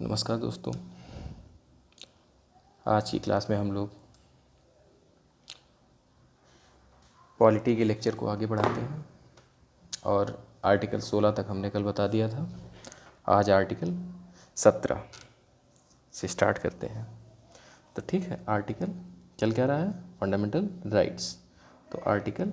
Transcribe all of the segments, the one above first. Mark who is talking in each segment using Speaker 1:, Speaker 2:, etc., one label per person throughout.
Speaker 1: नमस्कार दोस्तों। आज की क्लास में हम लोग पॉलिटी के लेक्चर को आगे बढ़ाते हैं और आर्टिकल 16 तक हमने कल बता दिया था। आज आर्टिकल 17 से स्टार्ट करते हैं। तो ठीक है, आर्टिकल चल क्या रहा है? Fundamental rights. तो आर्टिकल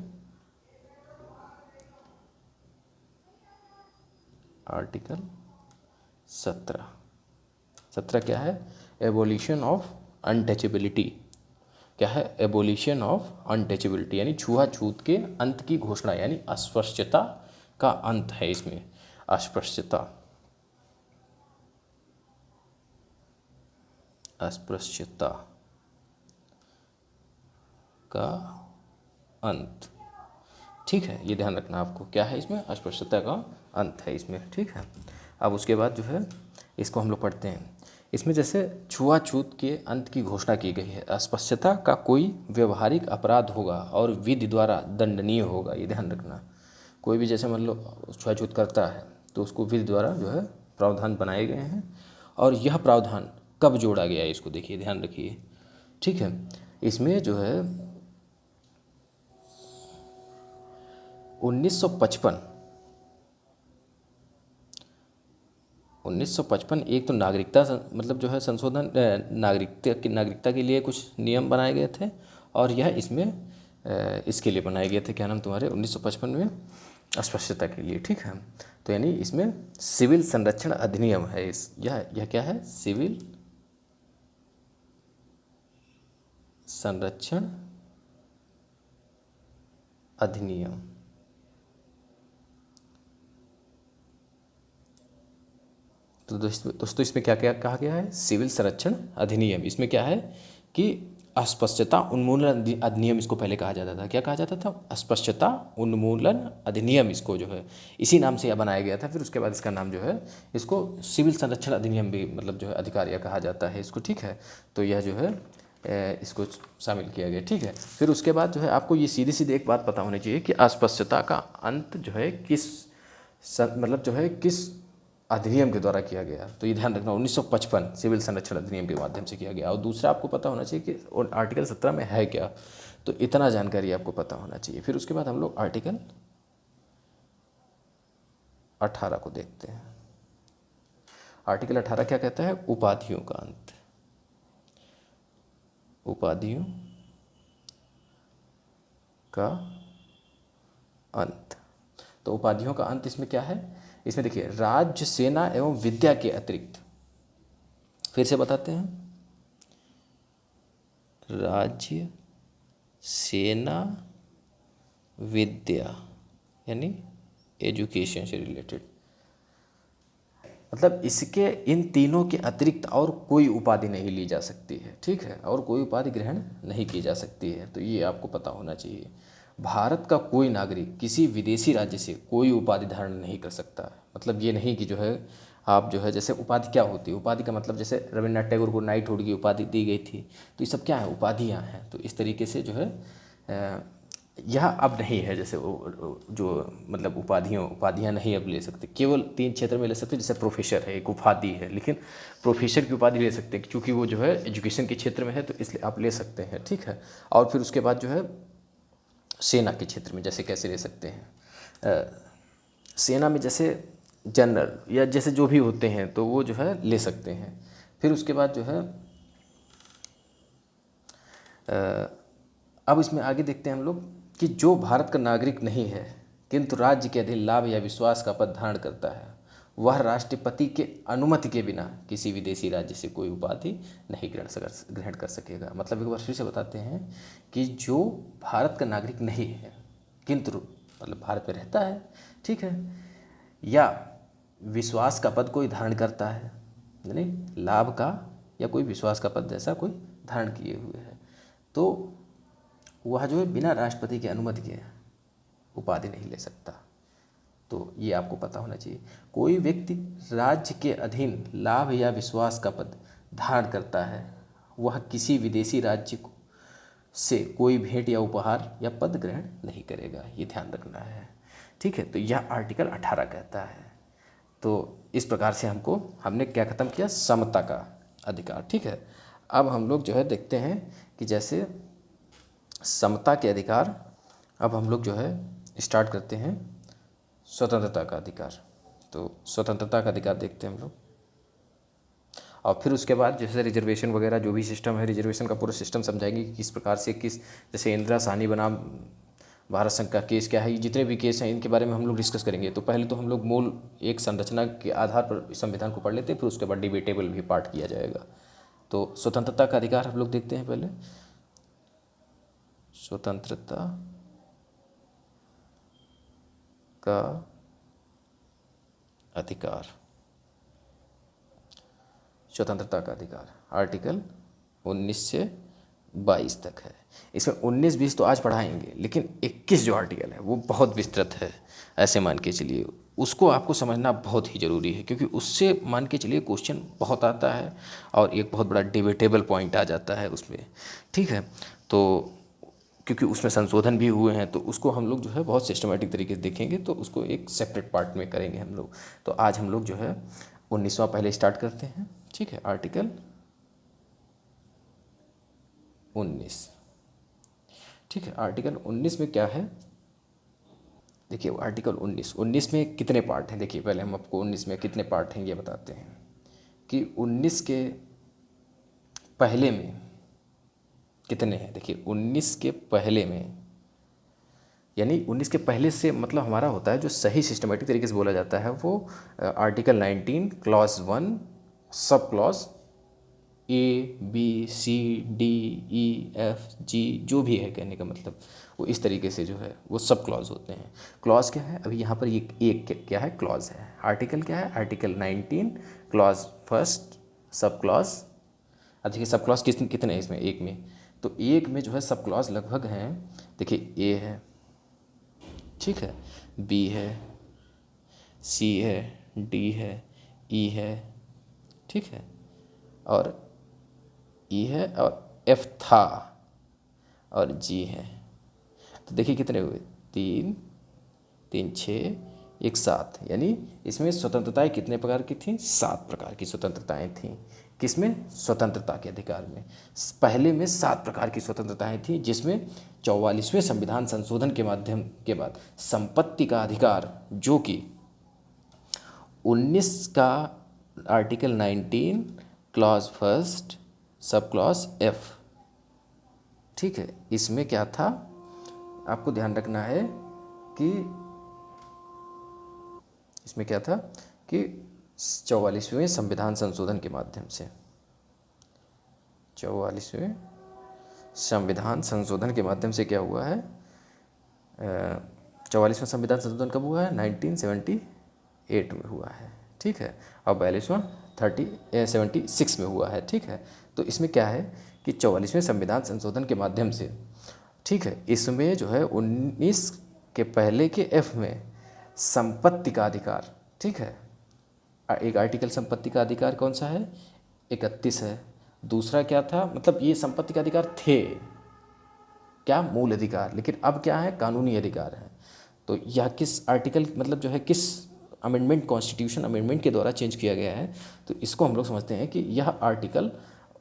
Speaker 1: 17 क्या है? Abolition of untouchability. क्या है? एबोलिशन ऑफ अनटचेबिलिटी, यानी छुआछूत के अंत की घोषणा, यानी अस्पृश्यता का अंत है इसमें। अस्पृश्यता का अंत। ठीक है, ये ध्यान रखना आपको। क्या है इसमें? अस्पृश्यता का अंत है इसमें। ठीक है, अब उसके बाद जो है इसको हम लोग पढ़ते हैं। इसमें जैसे छुआछूत के अंत की घोषणा की गई है, अस्पृश्यता का कोई व्यवहारिक अपराध होगा और विधि द्वारा दंडनीय होगा। ये ध्यान रखना। कोई भी जैसे मान लो छुआछूत करता है तो उसको विधि द्वारा जो है प्रावधान बनाए गए हैं। और यह प्रावधान कब जोड़ा गया है इसको देखिए, ध्यान रखिए। ठीक है, इसमें जो है 1955 एक तो नागरिकता मतलब जो है संशोधन, नागरिकता के लिए कुछ नियम बनाए गए थे। और यह इसमें इसके लिए बनाए गए थे, क्या नाम तुम्हारे, 1955 में अस्पृश्यता के लिए। ठीक है, तो यानी इसमें सिविल संरक्षण अधिनियम है। यह क्या है? सिविल संरक्षण अधिनियम। तो दोस्तों इसमें क्या क्या कहा गया है? सिविल संरक्षण अधिनियम। इसमें क्या है कि अस्पृश्यता उन्मूलन अधिनियम इसको पहले कहा जाता था। क्या कहा जाता था? अस्पृश्यता उन्मूलन अधिनियम। इसको जो है इसी नाम से यह बनाया गया था। फिर उसके बाद इसका नाम जो है इसको सिविल संरक्षण अधिनियम भी मतलब जो है अधिकारिया कहा जाता है इसको। ठीक है, तो यह जो है इसको शामिल किया गया। ठीक है, फिर उसके बाद जो है आपको ये सीधी सीधी एक बात पता होनी चाहिए कि अस्पृश्यता का अंत जो है मतलब जो है किस अधिनियम के द्वारा किया गया। तो ये ध्यान रखना, 1955 सिविल संरक्षण अधिनियम के माध्यम से किया गया। और दूसरा आपको पता होना चाहिए कि आर्टिकल 17 में है क्या। तो इतना जानकारी आपको पता होना चाहिए। फिर उसके बाद हम लोग आर्टिकल 18 को देखते हैं। आर्टिकल 18 क्या कहता है? उपाधियों का अंत। उपाधियों का अंत। तो उपाधियों का अंत इसमें क्या है? इसमें देखिए, राज्य, सेना एवं विद्या के अतिरिक्त, फिर से बताते हैं, राज्य, सेना, विद्या यानी एजुकेशन से रिलेटेड, मतलब इसके इन तीनों के अतिरिक्त और कोई उपाधि नहीं ली जा सकती है। ठीक है, और कोई उपाधि ग्रहण नहीं की जा सकती है। तो ये आपको पता होना चाहिए। भारत का कोई नागरिक किसी विदेशी राज्य से कोई उपाधि धारण नहीं कर सकता है। मतलब ये नहीं कि जो है आप जो है, जैसे उपाधि क्या होती है? उपाधि का मतलब जैसे रविन्द्रनाथ टैगोर को नाइटहुड की उपाधि दी गई थी। तो ये सब क्या है? उपाधियाँ हैं। तो इस तरीके से जो है यह अब नहीं है। जैसे जो मतलब उपाधियाँ नहीं अब ले सकते। केवल 3 क्षेत्र में ले सकते, जैसे प्रोफेसर है, एक उपाधि है, लेकिन प्रोफेसर की उपाधि ले सकते हैं क्योंकि वो जो है एजुकेशन के क्षेत्र में है, तो इसलिए आप ले सकते हैं। ठीक है, और फिर उसके बाद जो है सेना के क्षेत्र में जैसे कैसे ले सकते हैं? सेना में जैसे जनरल या जैसे जो भी होते हैं तो वो जो है ले सकते हैं। फिर उसके बाद जो है अब इसमें आगे देखते हैं हम लोग कि जो भारत का नागरिक नहीं है किंतु राज्य के अधीन लाभ या विश्वास का पद धारण करता है, वह राष्ट्रपति के अनुमति के बिना किसी विदेशी राज्य से कोई उपाधि नहीं ग्रहण कर सकेगा। मतलब एक बार फिर से बताते हैं कि जो भारत का नागरिक नहीं है किंतु मतलब भारत में रहता है, ठीक है, या विश्वास का पद कोई धारण करता है, यानी लाभ का या कोई विश्वास का पद जैसा कोई धारण किए हुए है, तो वह जो है बिना राष्ट्रपति की अनुमति के उपाधि नहीं ले सकता। तो ये आपको पता होना चाहिए। कोई व्यक्ति राज्य के अधीन लाभ या विश्वास का पद धारण करता है, वह किसी विदेशी राज्य से कोई भेंट या उपहार या पद ग्रहण नहीं करेगा। ये ध्यान रखना है। ठीक है, तो यह आर्टिकल 18 कहता है। तो इस प्रकार से हमने क्या खत्म किया, समता का अधिकार। ठीक है, अब हम लोग जो है देखते हैं कि जैसे समता के अधिकार, अब हम लोग जो है स्टार्ट करते हैं स्वतंत्रता का अधिकार। तो स्वतंत्रता का अधिकार देखते हैं हम लोग, और फिर उसके बाद जैसे रिजर्वेशन वगैरह जो भी सिस्टम है, रिजर्वेशन का पूरा सिस्टम समझाएंगे कि किस प्रकार से जैसे इंदिरा साहनी बनाम भारत संघ का केस क्या है, ये जितने भी केस हैं इनके बारे में हम लोग डिस्कस करेंगे। तो पहले तो हम लोग मूल एक संरचना के आधार पर संविधान को पढ़ लेते हैं, फिर उसके बाद डिबेटेबल भी पार्ट किया जाएगा। तो स्वतंत्रता का अधिकार हम लोग देखते हैं पहले। स्वतंत्रता का अधिकार, स्वतंत्रता का अधिकार आर्टिकल 19 से 22 तक है। इसमें 19-20 तो आज पढ़ाएंगे, लेकिन 21 जो आर्टिकल है वो बहुत विस्तृत है। ऐसे मान के चलिए उसको आपको समझना बहुत ही ज़रूरी है, क्योंकि उससे मान के चलिए क्वेश्चन बहुत आता है और एक बहुत बड़ा डिबेटेबल पॉइंट आ जाता है उसमें। ठीक है, तो क्योंकि उसमें संशोधन भी हुए हैं, तो उसको हम लोग जो है बहुत सिस्टमेटिक तरीके से देखेंगे, तो उसको एक सेपरेट पार्ट में करेंगे हम लोग। तो आज हम लोग जो है 19वां पहले स्टार्ट करते हैं। ठीक है, आर्टिकल 19। ठीक है, आर्टिकल 19 में क्या है, देखिए आर्टिकल 19 में कितने पार्ट हैं। देखिए पहले हम आपको 19 में कितने पार्ट हैं ये बताते हैं कि 19 के पहले में कितने हैं। देखिए 19 के पहले में, यानी 19 के पहले से मतलब हमारा होता है जो सही सिस्टमेटिक तरीके से बोला जाता है वो article 19 clause 1 sub clause A B C D E F G जो भी है, कहने का मतलब वो इस तरीके से जो है वो सब क्लॉज होते हैं। क्लॉज क्या है, अभी यहाँ पर ये एक क्या है, क्लॉज है। आर्टिकल क्या है, article 19 clause first sub clause. अब देखिए सब क्लॉज कितने हैं इसमें, एक में, तो एक में जो है सब क्लॉज लगभग हैं। देखिए ए है, ठीक है, बी है, सी है, डी है, ई है, ठीक है, और ई है, और एफ था, और जी है। तो देखिए कितने हुए, 3 3 6 1 7, यानी इसमें स्वतंत्रताएं कितने प्रकार की थी, 7 प्रकार की स्वतंत्रताएं थीं। किसमें, स्वतंत्रता के अधिकार में। पहले में 7 प्रकार की स्वतंत्रताएं थी, जिसमें 44वें संविधान संशोधन के माध्यम के बाद संपत्ति का अधिकार, जो कि 19 का article 19 clause first sub clause F, ठीक है, इसमें क्या था आपको ध्यान रखना है कि इसमें क्या था कि 44वें संविधान संशोधन के माध्यम से, 44वें संविधान संशोधन के माध्यम से क्या हुआ है, 44वां संविधान संशोधन कब हुआ है, 1978 में हुआ है। ठीक है, और 42वां 76 में हुआ है। ठीक है, तो इसमें क्या है कि 44वें संविधान संशोधन के माध्यम से, ठीक है, इसमें जो है 19 के पहले के एफ में संपत्ति का अधिकार, ठीक है, एक आर्टिकल संपत्ति का अधिकार कौन सा है, 31 है। दूसरा क्या था, मतलब ये संपत्ति का अधिकार थे क्या, मूल अधिकार, लेकिन अब क्या है, कानूनी अधिकार है। तो यह किस आर्टिकल मतलब जो है किस अमेंडमेंट, कॉन्स्टिट्यूशन अमेंडमेंट के द्वारा चेंज किया गया है, तो इसको हम लोग समझते हैं कि यह आर्टिकल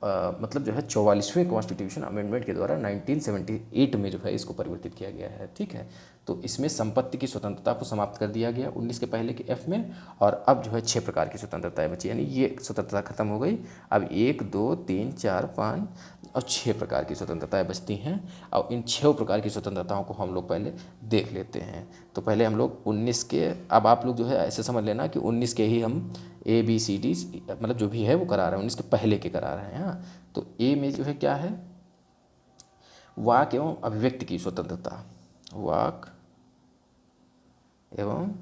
Speaker 1: मतलब जो है 44वें कॉन्स्टिट्यूशन अमेंडमेंट के द्वारा 1978 में जो है इसको परिवर्तित किया गया है। ठीक है, तो इसमें संपत्ति की स्वतंत्रता को समाप्त कर दिया गया 19 के पहले के एफ में, और अब जो है 6 प्रकार की स्वतंत्रताएं बची, यानी ये स्वतंत्रता खत्म हो गई। अब 1 2 3 4 5 और 6 प्रकार की स्वतंत्रताएं बचती हैं, और इन 6 प्रकार की स्वतंत्रताओं को हम लोग पहले देख लेते हैं। तो पहले हम लोग 19 के, अब आप लोग जो है ऐसे समझ लेना कि 19 के ही हम ABCD मतलब जो भी है वो करा रहे हैं, 19 के पहले के करा रहे हैं। हाँ, तो ए में जो है क्या है, वाक एवं अभिव्यक्ति की स्वतंत्रता, वाक एवं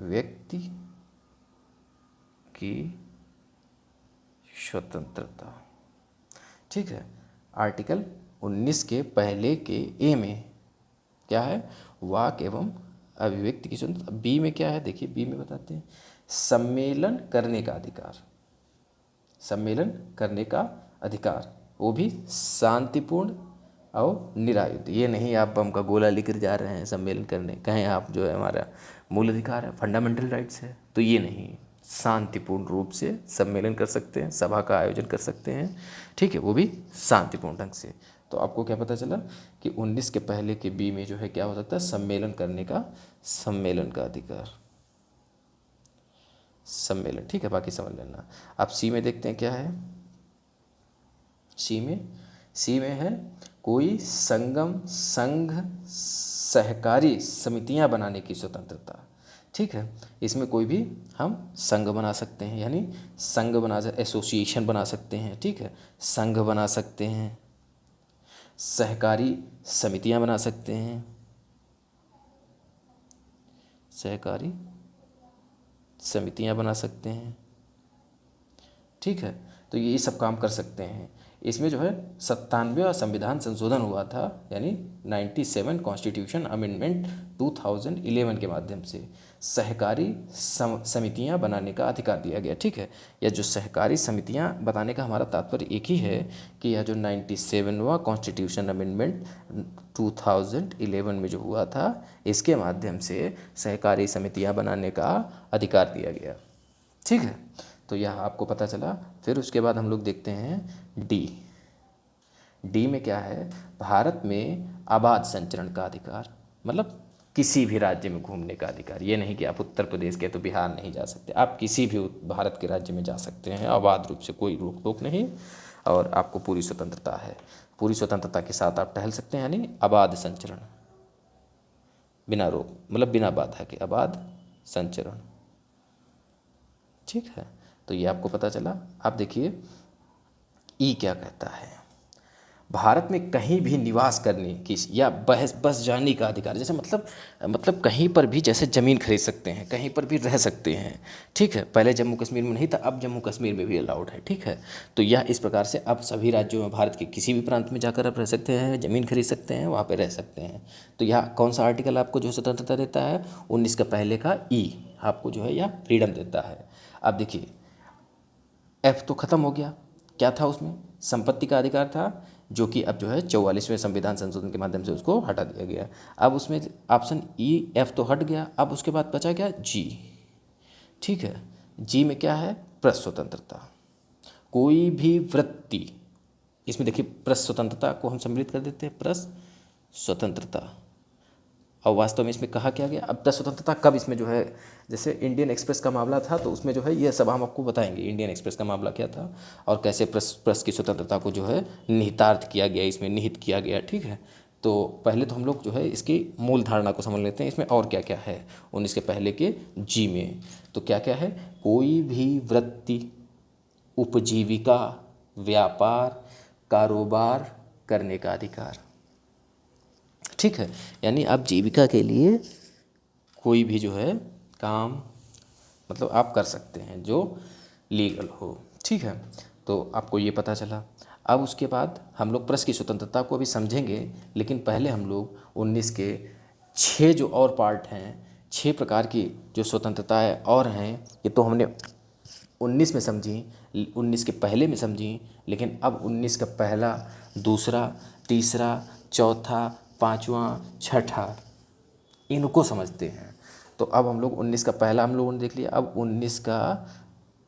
Speaker 1: अभिव्यक्ति की स्वतंत्रता। ठीक है, आर्टिकल 19 के पहले के ए में क्या है, वाक एवं अभिव्यक्ति की स्वतंत्रता। बी में क्या है, देखिए बी में बताते हैं, सम्मेलन करने का अधिकार, सम्मेलन करने का अधिकार, वो भी शांतिपूर्ण और निरायुध। ये नहीं आप बम का गोला लेकर जा रहे हैं सम्मेलन करने, कहें आप जो है हमारा मूल अधिकार है, फंडामेंटल राइट्स है, तो ये नहीं, शांतिपूर्ण रूप से सम्मेलन कर सकते हैं, सभा का आयोजन कर सकते हैं, ठीक है, वो भी शांतिपूर्ण ढंग से। तो आपको क्या पता चला कि 19 के पहले के बी में जो है क्या हो सकता है, सम्मेलन करने का, सम्मेलन का अधिकार, सम्मेलन, ठीक है, बाकी समझ लेना। अब सी में देखते हैं क्या है। सी में है कोई संगम, संघ, सहकारी समितियां बनाने की स्वतंत्रता, ठीक है। इसमें कोई भी हम संघ बना सकते हैं, यानी संघ बना, एसोसिएशन बना सकते हैं, ठीक है, संघ बना सकते हैं, सहकारी समितियां बना सकते हैं, सहकारी समितियां बना सकते हैं, ठीक है। तो ये सब काम कर सकते हैं। इसमें जो है 97वां संविधान संशोधन हुआ था, यानी 97 कॉन्स्टिट्यूशन अमेंडमेंट 2011 के माध्यम से सहकारी समितियां बनाने का अधिकार दिया गया, ठीक है। यह जो सहकारी समितियां बनाने का हमारा तात्पर्य एक ही है कि यह जो 97वां कॉन्स्टिट्यूशन अमेंडमेंट 2011 में जो हुआ था, इसके माध्यम से सहकारी समितियां बनाने का अधिकार दिया गया, ठीक है। तो यह आपको पता चला। फिर उसके बाद हम लोग देखते हैं डी में क्या है, भारत में आबाद संचरण का अधिकार, मतलब किसी भी राज्य में घूमने का अधिकार। ये नहीं कि आप उत्तर प्रदेश के तो बिहार नहीं जा सकते, आप किसी भी भारत के राज्य में जा सकते हैं, आबाद रूप से, कोई रोक टोक नहीं, और आपको पूरी स्वतंत्रता है। पूरी स्वतंत्रता के साथ आप टहल सकते हैं, यानी आबाद संचरण, बिना रोक, मतलब बिना बाधा के आबाद संचरण, ठीक है। तो ये आपको पता चला। अब देखिए ई क्या कहता है, भारत में कहीं भी निवास करने की या बस जाने का अधिकार, जैसे मतलब कहीं पर भी, जैसे ज़मीन खरीद सकते हैं, कहीं पर भी रह सकते हैं, ठीक है। पहले जम्मू कश्मीर में नहीं था, अब जम्मू कश्मीर में भी अलाउड है, ठीक है। तो यह इस प्रकार से अब सभी राज्यों में, भारत के किसी भी प्रांत में जाकर आप रह सकते हैं, ज़मीन खरीद सकते हैं, वहाँ पर रह सकते हैं। तो यह कौन सा आर्टिकल आपको जो स्वतंत्रता देता है, 19 का पहले का ई आपको जो है यह फ्रीडम देता है। अब देखिए एफ तो ख़त्म हो गया, क्या था उसमें, संपत्ति का अधिकार था, जो कि अब जो है 44वें संविधान संशोधन के माध्यम से उसको हटा दिया गया। अब उसमें ऑप्शन ई एफ तो हट गया, अब उसके बाद बचा क्या, जी, ठीक है। जी में क्या है, प्रेस स्वतंत्रता, कोई भी वृत्ति, इसमें देखिए प्रेस स्वतंत्रता को हम सम्मिलित कर देते हैं, प्रेस स्वतंत्रता। और वास्तव में इसमें कहा क्या गया, अब तक स्वतंत्रता कब, इसमें जो है जैसे इंडियन एक्सप्रेस का मामला था, तो उसमें जो है ये सब हम आपको बताएंगे, इंडियन एक्सप्रेस का मामला क्या था और कैसे प्रेस की स्वतंत्रता को जो है निहितार्थ किया गया, इसमें निहित किया गया, ठीक है। तो पहले तो हम लोग जो है इसकी मूल धारणा को समझ लेते हैं, इसमें और क्या क्या है 19 के पहले के जी में। तो क्या क्या है, कोई भी वृत्ति, उपजीविका, व्यापार, कारोबार करने का अधिकार, ठीक है। यानी आप जीविका के लिए कोई भी जो है काम, मतलब आप कर सकते हैं जो लीगल हो, ठीक है। तो आपको ये पता चला। अब उसके बाद हम लोग प्रेस की स्वतंत्रता को भी समझेंगे, लेकिन पहले हम लोग 19 के 6 जो और पार्ट हैं, 6 प्रकार की जो स्वतंत्रताएं और हैं, ये तो हमने 19 में समझी, 19 के पहले में समझी, लेकिन अब 19 का पहला, दूसरा, तीसरा, चौथा, पाँचवा, छठा, इनको समझते हैं। तो अब हम लोग 19 का पहला हम लोगों ने देख लिया, अब 19 का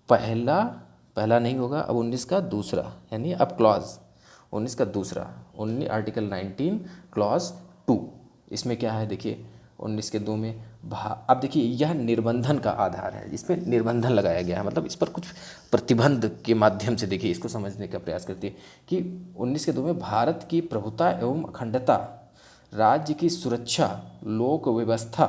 Speaker 1: पहला, पहला नहीं होगा, अब 19 का दूसरा, यानी अब क्लॉज 19 का दूसरा, 19 आर्टिकल 19 क्लॉज 2, इसमें क्या है देखिए 19 के 2 में अब देखिए यह निर्बंधन का आधार है, इस पर निर्बंधन लगाया गया है, मतलब इस पर कुछ प्रतिबंध के माध्यम से देखिए इसको समझने का प्रयास करते हैं कि 19 के 2 में भारत की प्रभुता एवं अखंडता, राज्य की सुरक्षा, लोक व्यवस्था,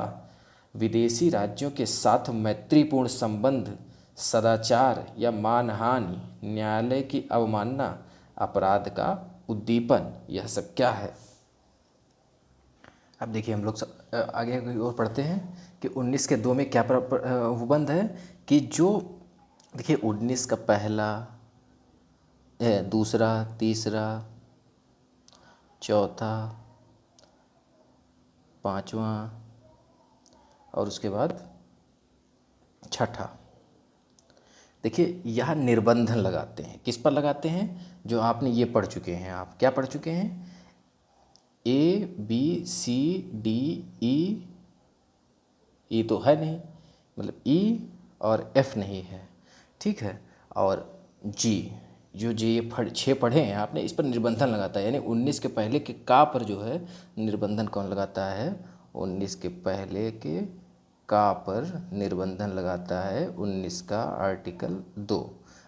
Speaker 1: विदेशी राज्यों के साथ मैत्रीपूर्ण संबंध, सदाचार या मानहानि, न्यायालय की अवमानना, अपराध का उद्दीपन, यह सब क्या है। अब देखिए हम लोग आगे की ओर पढ़ते हैं कि 19 के 2 में क्या उपबंध है कि जो देखिए 19 का पहला, दूसरा, तीसरा, चौथा, पाँचवा और उसके बाद छठा, देखिए यह निर्बंधन लगाते हैं, किस पर लगाते हैं, जो आपने ये पढ़ चुके हैं, आप क्या पढ़ चुके हैं, ABCDE, ई तो है नहीं, मतलब ई और एफ नहीं है, ठीक है। और जी, जो जी ये 6 पढ़े हैं आपने, इस पर निर्बंधन लगाता है, यानी 19 के पहले के का पर जो है निर्बंधन कौन लगाता है? 19 के पहले के का पर निर्बंधन लगाता है 19 का आर्टिकल 2।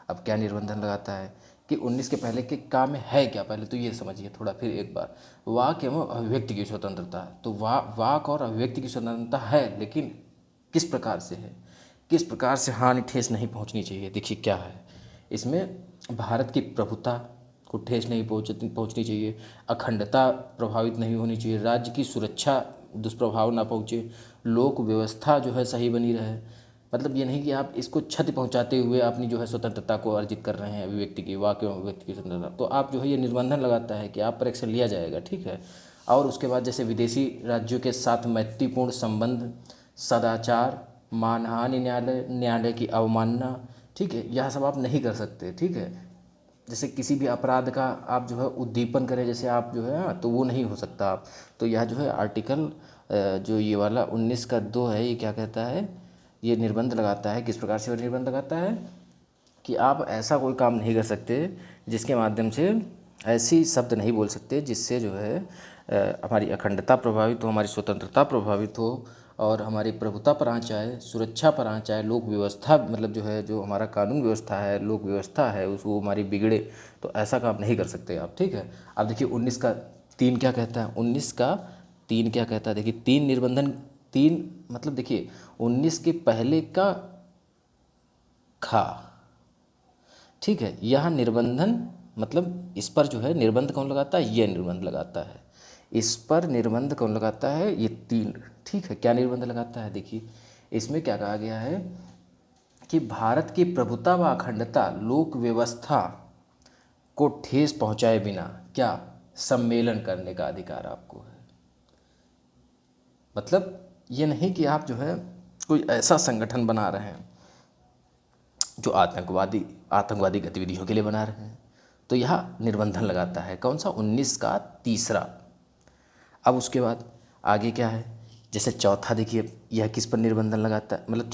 Speaker 1: अब क्या निर्बंधन लगाता है कि 19 के पहले के का में है क्या, पहले तो ये समझिए थोड़ा फिर एक बार। वाक एवं अभिव्यक्ति की स्वतंत्रता, तो वाक और अभिव्यक्ति की स्वतंत्रता है, लेकिन किस प्रकार से है, किस प्रकार से हानि ठेस नहीं पहुंचनी चाहिए। देखिए क्या है इसमें, भारत की प्रभुता को ठेस नहीं पहुंचनी चाहिए, अखंडता प्रभावित नहीं होनी चाहिए, राज्य की सुरक्षा दुष्प्रभाव ना पहुँचे, लोक व्यवस्था जो है सही बनी रहे। मतलब ये नहीं कि आप इसको क्षति पहुंचाते हुए अपनी जो है स्वतंत्रता को अर्जित कर रहे हैं, अभिव्यक्ति की, वाक्य एवं अभिव्यक्ति की स्वतंत्रता, तो आप जो है ये निर्बंधन लगाता है कि आप पर एक्शन लिया जाएगा, ठीक है। और उसके बाद जैसे विदेशी राज्यों के साथ मैत्रीपूर्ण संबंध, सदाचार, मानहानि न्यायालय की अवमानना, ठीक है, यह सब आप नहीं कर सकते, ठीक है। जैसे किसी भी अपराध का आप जो है उद्दीपन करें, जैसे आप जो है तो वो नहीं हो सकता आप। तो यह जो है आर्टिकल जो ये वाला 19 का 2 है, ये क्या कहता है, ये निर्बंध लगाता है, किस प्रकार से वो निर्बंध लगाता है कि आप ऐसा कोई काम नहीं कर सकते जिसके माध्यम से, ऐसी शब्द नहीं बोल सकते जिससे जो है हमारी अखंडता प्रभावित हो, हमारी स्वतंत्रता प्रभावित हो, और हमारी प्रभुता पर आँच आए, सुरक्षा पर आँच आए, लोक व्यवस्था, मतलब जो है जो हमारा कानून व्यवस्था है, लोक व्यवस्था है, उसको हमारी बिगड़े, तो ऐसा काम नहीं कर सकते आप, ठीक है। अब देखिए 19 का 3 क्या कहता है, 19 का 3 क्या कहता है, देखिए 3 निर्बंधन, 3 मतलब देखिए 19 के पहले का खा, ठीक है, यह निर्बंधन, मतलब इस पर जो है निर्बंध कौन लगाता है, ये निर्बंध लगाता है, इस पर निर्बंध कौन लगाता है, ये 3, ठीक है। क्या निर्बंध लगाता है, देखिए इसमें क्या कहा गया है कि भारत की प्रभुता व अखंडता, लोक व्यवस्था को ठेस पहुंचाए बिना क्या, सम्मेलन करने का अधिकार आपको है। मतलब ये नहीं कि आप जो है कोई ऐसा संगठन बना रहे हैं जो आतंकवादी गतिविधियों के लिए बना रहे हैं, तो यह निर्बंधन लगाता है, कौन सा, 19 का 3। अब उसके बाद आगे क्या है, जैसे चौथा देखिए, यह किस पर निर्बंधन लगाता है, मतलब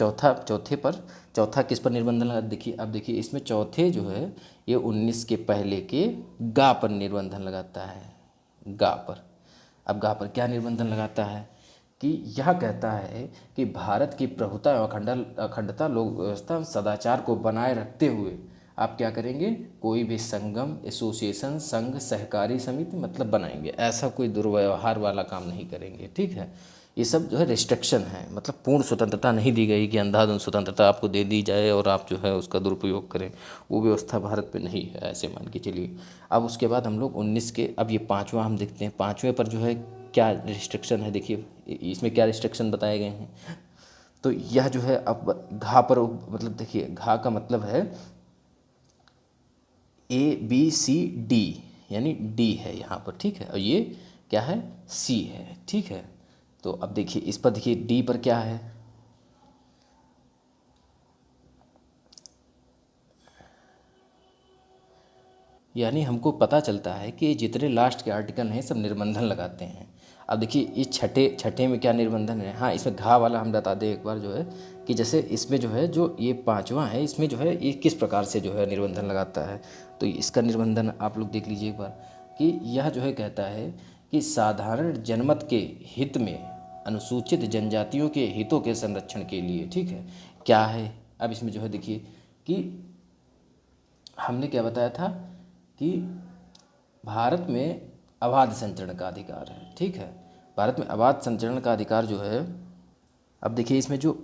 Speaker 1: चौथा किस पर निर्बंधन लगाता है, देखिए अब देखिए इसमें चौथे जो है ये 19 के पहले के गा पर निर्बंधन लगाता है, गा पर। अब गा पर क्या निर्बंधन लगाता है कि यह कहता है कि भारत की प्रभुता एवं अखंडता, लोक व्यवस्था, सदाचार को बनाए रखते हुए आप क्या करेंगे, कोई भी संगम, एसोसिएशन, संघ, सहकारी समिति मतलब बनाएंगे, ऐसा कोई दुर्व्यवहार वाला काम नहीं करेंगे, ठीक है। ये सब जो है रिस्ट्रिक्शन है, मतलब पूर्ण स्वतंत्रता नहीं दी गई कि अंधाधुंध स्वतंत्रता आपको दे दी जाए और आप जो है उसका दुरुपयोग करें, वो व्यवस्था भारत पे नहीं है, ऐसे मान के चलिए। अब उसके बाद हम लोग 19 के, अब ये 5वां हम देखते हैं, 5वें पर जो है क्या रिस्ट्रिक्शन है, देखिए इसमें क्या रिस्ट्रिक्शन बताए गए हैं। तो यह जो है अब घा पर, मतलब देखिए घा का मतलब है ABCD, यानी डी है यहाँ पर, ठीक है, और ये क्या है, सी है, ठीक है। तो अब देखिए इस पर, देखिए डी पर क्या है, यानी हमको पता चलता है कि जितने लास्ट के आर्टिकल हैं सब निर्बंधन लगाते हैं। अब देखिए इस छठे में क्या निर्बंधन है, हाँ इसमें घा वाला हम बता दें एक बार जो है कि जैसे इसमें जो है जो ये 5वां है, इसमें जो है ये किस प्रकार से जो है निर्बंधन लगाता है। तो इसका निर्बंधन आप लोग देख लीजिए एक बार कि यह जो है कहता है कि साधारण जनमत के हित में अनुसूचित जनजातियों के हितों के संरक्षण के लिए, ठीक है, क्या है। अब इसमें जो है देखिए कि हमने क्या बताया था कि भारत में अबाध संचरण का अधिकार है, ठीक है, भारत में अबाध संचरण का अधिकार जो है। अब देखिए इसमें जो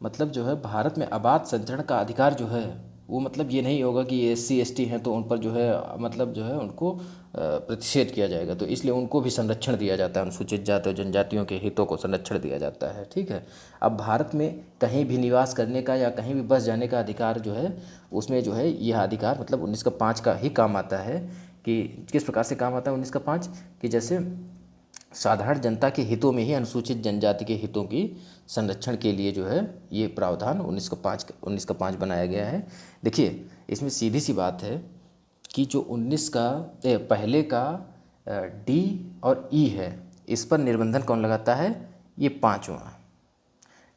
Speaker 1: मतलब जो है भारत में अबाध संचरण का अधिकार जो है, वो मतलब ये नहीं होगा कि SC ST हैं तो उन पर जो है मतलब जो है उनको प्रतिषेध किया जाएगा, तो इसलिए उनको भी संरक्षण दिया जाता है, अनुसूचित जाति और जनजातियों के हितों को संरक्षण दिया जाता है, ठीक है। अब भारत में कहीं भी निवास करने का या कहीं भी बस जाने का अधिकार जो है, उसमें जो है यह अधिकार मतलब 19 का 5 का ही काम आता है। कि किस प्रकार से काम आता है 19 का 5, कि जैसे साधारण जनता के हितों में ही अनुसूचित जनजाति के हितों की संरक्षण के लिए जो है ये प्रावधान 19 का 5 बनाया गया है। देखिए इसमें सीधी सी बात है कि जो 19 का पहले का डी और ई है, इस पर निर्बंधन कौन लगाता है? ये पांचवा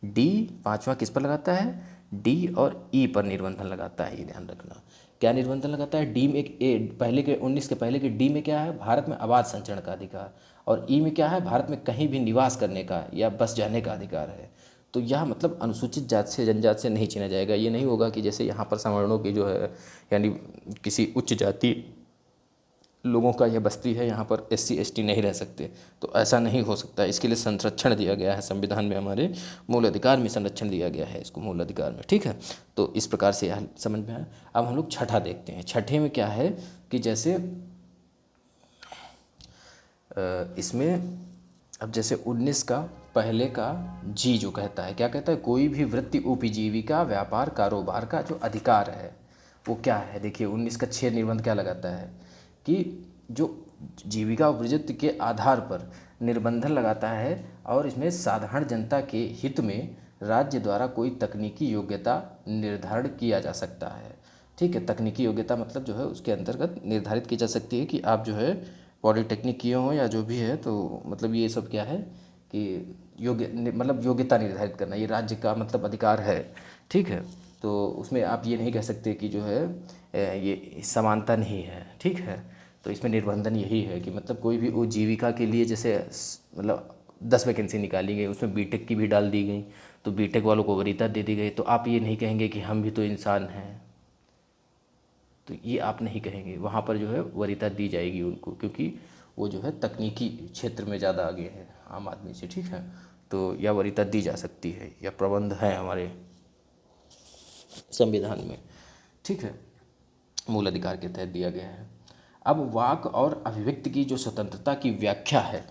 Speaker 1: डी, पांचवा किस पर लगाता है? डी और ई पर निर्बंधन लगाता है, ये ध्यान रखना। क्या निर्बंधन लगाता है? डी में पहले के 19 के पहले के डी में क्या है? भारत में आवास संचरण का अधिकार। और ई में क्या है? भारत में कहीं भी निवास करने का या बस जाने का अधिकार है। तो यह मतलब अनुसूचित जात से, जनजात से नहीं छीना जाएगा। ये नहीं होगा कि जैसे यहाँ पर सवर्णों की जो है, यानी किसी उच्च जाति लोगों का यह बस्ती है, यहाँ पर SC ST नहीं रह सकते, तो ऐसा नहीं हो सकता। इसके लिए संरक्षण दिया गया है संविधान में, हमारे मूल अधिकार में संरक्षण दिया गया है इसको, मूल अधिकार में। ठीक है, तो इस प्रकार से यह समझ में आया। अब हम लोग छठा देखते हैं। छठे में क्या है कि जैसे इसमें अब जैसे 19 का पहले का जी जो कहता है, क्या कहता है? कोई भी वृत्ति, उपजीविका, व्यापार, कारोबार का जो अधिकार है वो क्या है? देखिए 19 का 6 निर्बंध क्या लगाता है कि जो जीविका उपवृत्ति के आधार पर निर्बंधन लगाता है, और इसमें साधारण जनता के हित में राज्य द्वारा कोई तकनीकी योग्यता निर्धारण किया जा सकता है। ठीक है, तकनीकी योग्यता मतलब जो है उसके अंतर्गत निर्धारित की जा सकती है कि आप जो है पॉलिटेक्निक किए हों या जो भी है, तो मतलब ये सब क्या है कि मतलब योग्यता निर्धारित करना, ये राज्य का मतलब अधिकार है। ठीक है, तो उसमें आप ये नहीं कह सकते कि जो है ये समानता नहीं है। ठीक है, तो इसमें निर्बंधन यही है कि मतलब कोई भी वो जीविका के लिए जैसे मतलब 10 वैकेंसी निकाली गई, उसमें बीटेक की भी डाल दी गई, तो बीटेक वालों को वरीयता दे दी गई, तो आप ये नहीं कहेंगे कि हम भी तो इंसान हैं, तो ये आप नहीं कहेंगे। वहाँ पर जो है वरीयता दी जाएगी उनको, क्योंकि वो जो है तकनीकी क्षेत्र में ज़्यादा आगे है आम आदमी से। ठीक है, तो यह वरीयता दी जा सकती है, यह प्रबंध है हमारे संविधान में। ठीक है, मूल अधिकार के तहत दिया गया है। अब वाक और अभिव्यक्ति की जो स्वतंत्रता की व्याख्या है,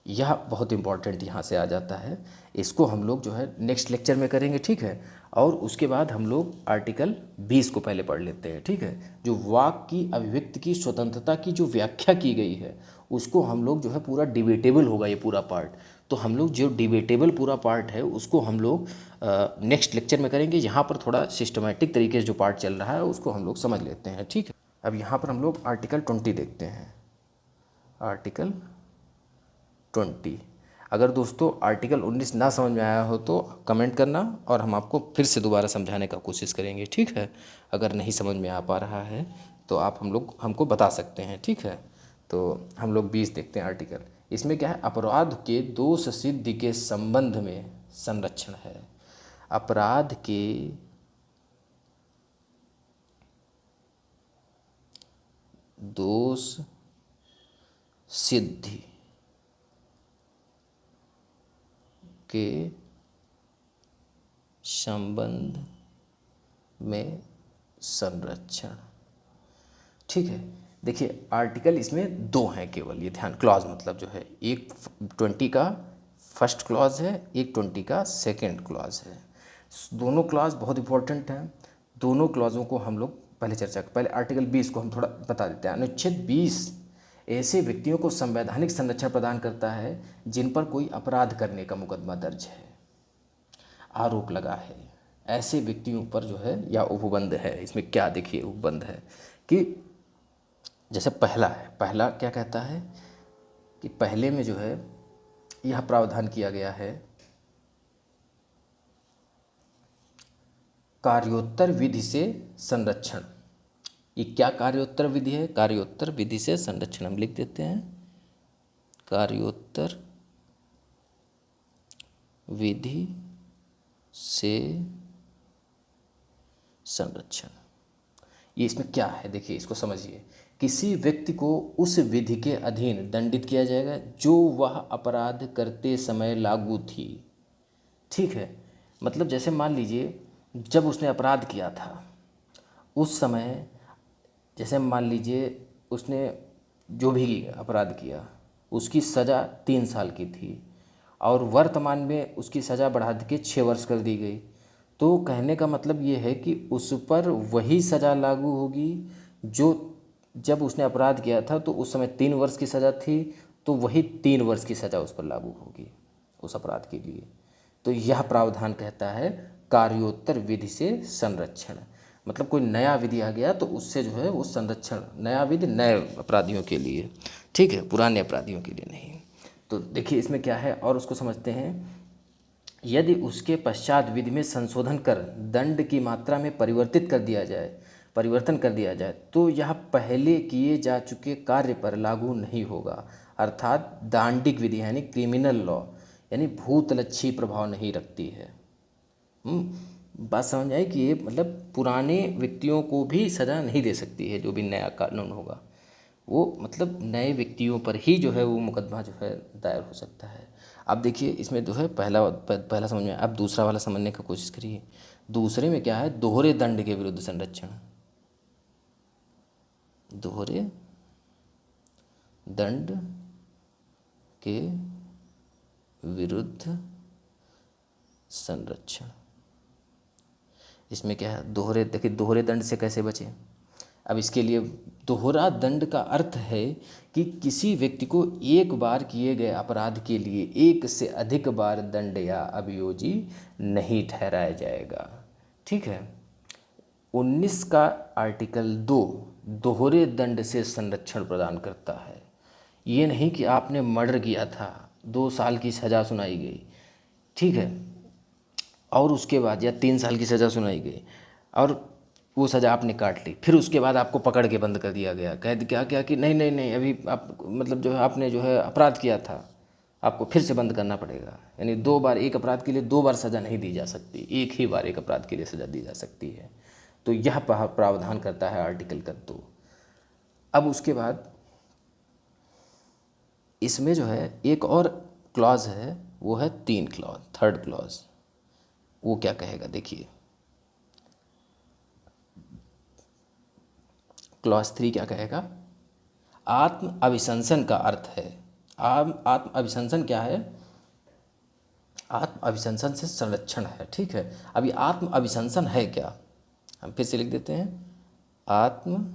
Speaker 1: यह बहुत इंपॉर्टेंट यहाँ से आ जाता है। इसको हम लोग जो है नेक्स्ट लेक्चर में करेंगे। ठीक है, और उसके बाद हम लोग आर्टिकल 20 को पहले पढ़ लेते हैं। ठीक है, जो वाक की, अभिव्यक्ति की स्वतंत्रता की जो व्याख्या की गई है, उसको हम लोग जो है पूरा डिबेटेबल होगा ये पूरा पार्ट। तो हम लोग जो डिबेटेबल पूरा पार्ट है उसको हम लोग नेक्स्ट लेक्चर में करेंगे। यहाँ पर थोड़ा सिस्टमेटिक तरीके से जो पार्ट चल रहा है उसको हम लोग समझ लेते हैं। ठीक है, अब यहाँ पर हम लोग आर्टिकल 20 देखते हैं। आर्टिकल 20। अगर दोस्तों आर्टिकल 19 ना समझ में आया हो तो कमेंट करना, और हम आपको फिर से दोबारा समझाने का कोशिश करेंगे। ठीक है, अगर नहीं समझ में आ पा रहा है तो आप हमको बता सकते हैं। ठीक है, तो हम लोग 20 देखते हैं आर्टिकल। इसमें क्या है? अपराध के दोष सिद्धि के संबंध में संरक्षण है। अपराध के दोष सिद्धि के संबंध में संरक्षण। ठीक है, देखिए आर्टिकल इसमें 2 हैं केवल, ये ध्यान, क्लॉज मतलब जो है, एक 20 का फर्स्ट क्लॉज है, एक 20 का सेकंड क्लॉज है। दोनों क्लॉज बहुत इंपॉर्टेंट हैं। दोनों क्लॉजों को हम लोग पहले आर्टिकल 20 को हम थोड़ा बता देते हैं। अनुच्छेद 20 ऐसे व्यक्तियों को संवैधानिक संरक्षण प्रदान करता है जिन पर कोई अपराध करने का मुकदमा दर्ज है, आरोप लगा है। ऐसे व्यक्तियों पर जो है या उपबंध है। इसमें क्या देखिए उपबंध है कि जैसे पहला क्या कहता है कि पहले में जो है यह प्रावधान किया गया है, कार्योत्तर विधि से संरक्षण। ये क्या कार्योत्तर विधि है? कार्योत्तर विधि से संरक्षण हम लिख देते हैं, कार्योत्तर विधि से संरक्षण। ये इसमें क्या है देखिए, इसको समझिए। किसी व्यक्ति को उस विधि के अधीन दंडित किया जाएगा जो वह अपराध करते समय लागू थी। ठीक है, मतलब जैसे मान लीजिए जब उसने अपराध किया था उस समय, जैसे मान लीजिए उसने जो भी अपराध किया उसकी सज़ा 3 साल की थी, और वर्तमान में उसकी सज़ा बढ़ा के 6 वर्ष कर दी गई। तो कहने का मतलब ये है कि उस पर वही सज़ा लागू होगी जो जब उसने अपराध किया था तो उस समय 3 वर्ष की सज़ा थी, तो वही 3 वर्ष की सज़ा उस पर लागू होगी उस अपराध के लिए। तो यह प्रावधान कहता है कार्योत्तर विधि से संरक्षण। मतलब कोई नया विधि आ गया तो उससे जो है वो संरक्षण, नया विधि नए अपराधियों के लिए, ठीक है, पुराने अपराधियों के लिए नहीं। तो देखिए इसमें क्या है और उसको समझते हैं। यदि उसके पश्चात विधि में संशोधन कर दंड की मात्रा में परिवर्तन कर दिया जाए तो यह पहले किए जा चुके कार्य पर लागू नहीं होगा, अर्थात दांडिक विधि यानी क्रिमिनल लॉ यानी भूतलक्षी प्रभाव नहीं रखती है। बात समझ आई कि ये मतलब पुराने व्यक्तियों को भी सज़ा नहीं दे सकती है, जो भी नया कानून होगा वो मतलब नए व्यक्तियों पर ही जो है वो मुकदमा जो है दायर हो सकता है। अब देखिए इसमें जो है पहला समझ में, अब दूसरा वाला समझने का कोशिश करिए। दूसरे में क्या है, दोहरे दंड के विरुद्ध संरक्षण, दोहरे दंड के विरुद्ध संरक्षण। इसमें क्या है, देखिए दोहरे दंड से कैसे बचें। अब इसके लिए दोहरा दंड का अर्थ है कि किसी व्यक्ति को एक बार किए गए अपराध के लिए एक से अधिक बार दंड या अभियोजी नहीं ठहराया जाएगा, ठीक है। 19 का आर्टिकल 2 दोहरे दंड से संरक्षण प्रदान करता है। ये नहीं कि आपने मर्डर किया था, 2 साल की सज़ा सुनाई गई, ठीक है, और उसके बाद या 3 साल की सज़ा सुनाई गई और वो सज़ा आपने काट ली, फिर उसके बाद आपको पकड़ के बंद कर दिया गया, कह क्या क्या कि नहीं नहीं नहीं अभी आप मतलब जो है आपने जो है अपराध किया था, आपको फिर से बंद करना पड़ेगा। यानी 2 बार एक अपराध के लिए 2 बार सज़ा नहीं दी जा सकती, एक ही बार एक अपराध के लिए सज़ा दी जा सकती है। तो यह प्रावधान करता है आर्टिकल का 2। अब उसके बाद इसमें जो है एक और क्लॉज है, वो है 3 क्लॉज, 3rd क्लॉज। वो क्या कहेगा देखिए, क्लॉज 3 क्या कहेगा, आत्म अभिशंसन का अर्थ है, आत्म अभिशंसन क्या है, आत्म अभिशंसन से संरक्षण है, ठीक है। अभी आत्म अभिशंसन है क्या, हम फिर से लिख देते हैं, आत्म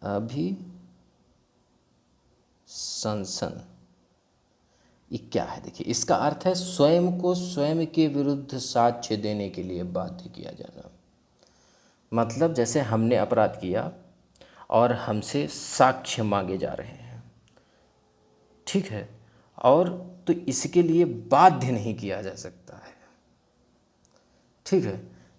Speaker 1: अभिशंसन ये क्या है। देखिए इसका अर्थ है स्वयं को स्वयं के विरुद्ध साक्ष्य देने के लिए बाध्य किया जाना। मतलब जैसे हमने अपराध किया और हमसे साक्ष्य मांगे जा रहे हैं, ठीक है, और तो इसके लिए बाध्य नहीं किया जा सकता है, ठीक है।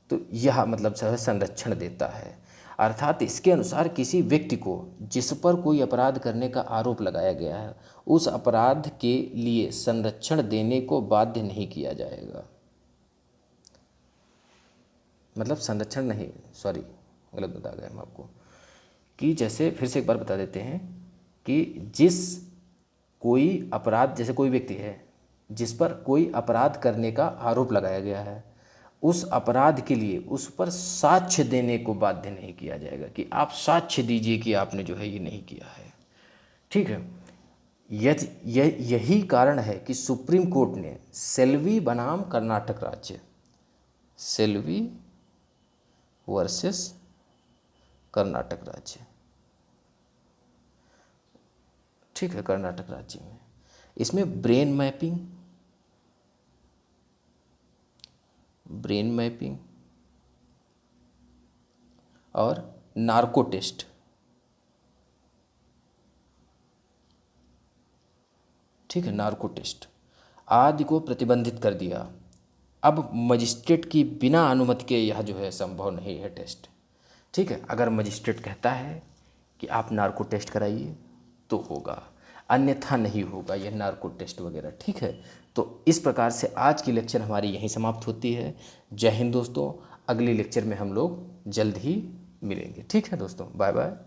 Speaker 1: तो यह मतलब जो है संरक्षण देता है, अर्थात इसके अनुसार किसी व्यक्ति को जिस पर कोई अपराध करने का आरोप लगाया गया है उस अपराध के लिए संरक्षण देने को बाध्य नहीं किया जाएगा। मतलब संरक्षण नहीं, सॉरी गलत बता गए हम आपको, कि जैसे फिर से एक बार बता देते हैं कि जिस कोई अपराध, जैसे कोई व्यक्ति है जिस पर कोई अपराध करने का आरोप लगाया गया है, उस अपराध के लिए उस पर साक्ष्य देने को बाध्य नहीं किया जाएगा कि आप साक्ष्य दीजिए कि आपने जो है ये नहीं किया है, ठीक है। यही कारण है कि सुप्रीम कोर्ट ने सेल्वी बनाम कर्नाटक राज्य, सेल्वी वर्सेस कर्नाटक राज्य, ठीक है, कर्नाटक राज्य में इसमें ब्रेन मैपिंग और नार्को टेस्ट, ठीक है, नार्को टेस्ट आदि को प्रतिबंधित कर दिया। अब मजिस्ट्रेट की बिना अनुमति के यह जो है संभव नहीं है टेस्ट, ठीक है। अगर मजिस्ट्रेट कहता है कि आप नार्को टेस्ट कराइए तो होगा, अन्यथा नहीं होगा यह नार्को टेस्ट वगैरह, ठीक है। तो इस प्रकार से आज की लेक्चर हमारी यहीं समाप्त होती है। जय हिंद दोस्तों, अगली लेक्चर में हम लोग जल्द ही मिलेंगे, ठीक है दोस्तों, बाय बाय।